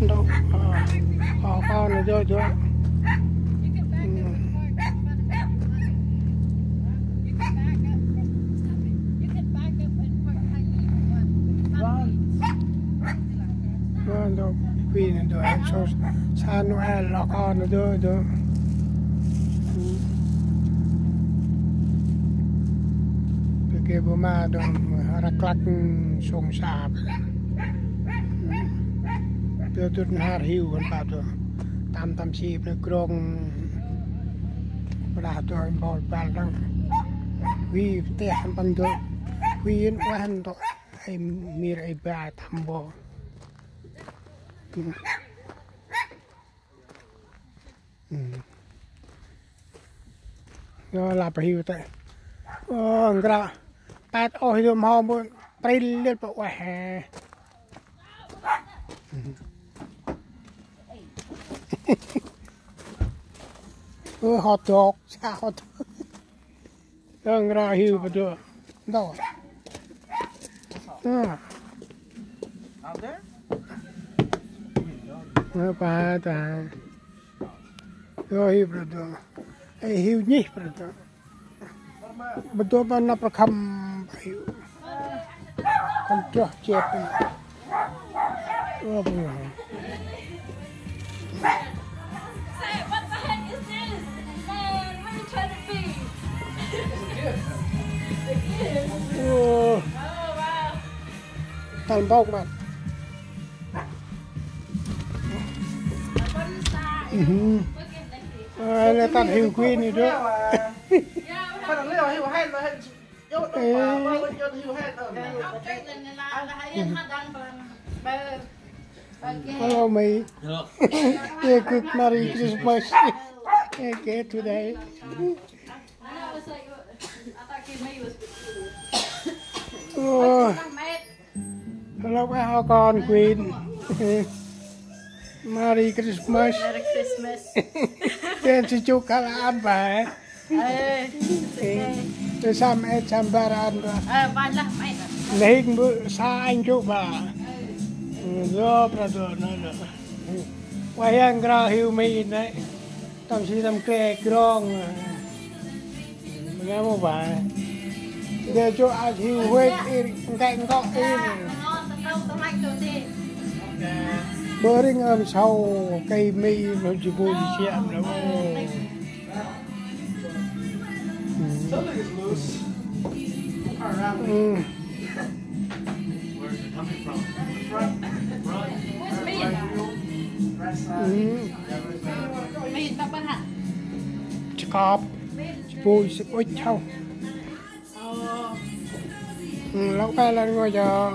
đâu con này chơi chơi đâu vì này được anh cho xa Noel là con nó chơi chơi cái bữa mà đâu rắc lắc sông sạp tôi hạt hiu con bà tôi tam chip nó krong bà tôi bỏ bà đang vì tệ hắn bằng tôi vì nó hắn tôi ai mir ai bà tham bỏ nó là bà hiu tệ ra bát ôi tôi mò muốn bay lên bộ hè hot dog sao hot ra hiu bà tôi đâu bà ta hiu bà tôi hiu nhỉ bà tôi betul mana perkam hiu con chó chết oh boy say what the heck is this man what are you trying to be oh wow tan bốc mà này tan hiu queen này đó Phải là liều hiểu hết rồi hết yếu đâu mà hiểu hết ở hello me yeah good Merry Christmas okay today hello các con queen Merry Christmas Merry Christmas tên chị chúc các anh bà tôi xăm em xăm bà ăn rồi lấy bữa xa anh chúc bà do bà đồ nó rồi quay ăn ra hiu mì đấy tâm si tâm kê grong nghe một bà để cho ai hiu huyết cạnh góc in bữa đi ngâm sau cây mì nó chỉ vui chị em đâu Something is loose. Around me. Where's it coming from? Front, where's me right side. me tập bên hả chỉ cọp chỉ vui sẽ ôi châu lâu cái là ngồi giờ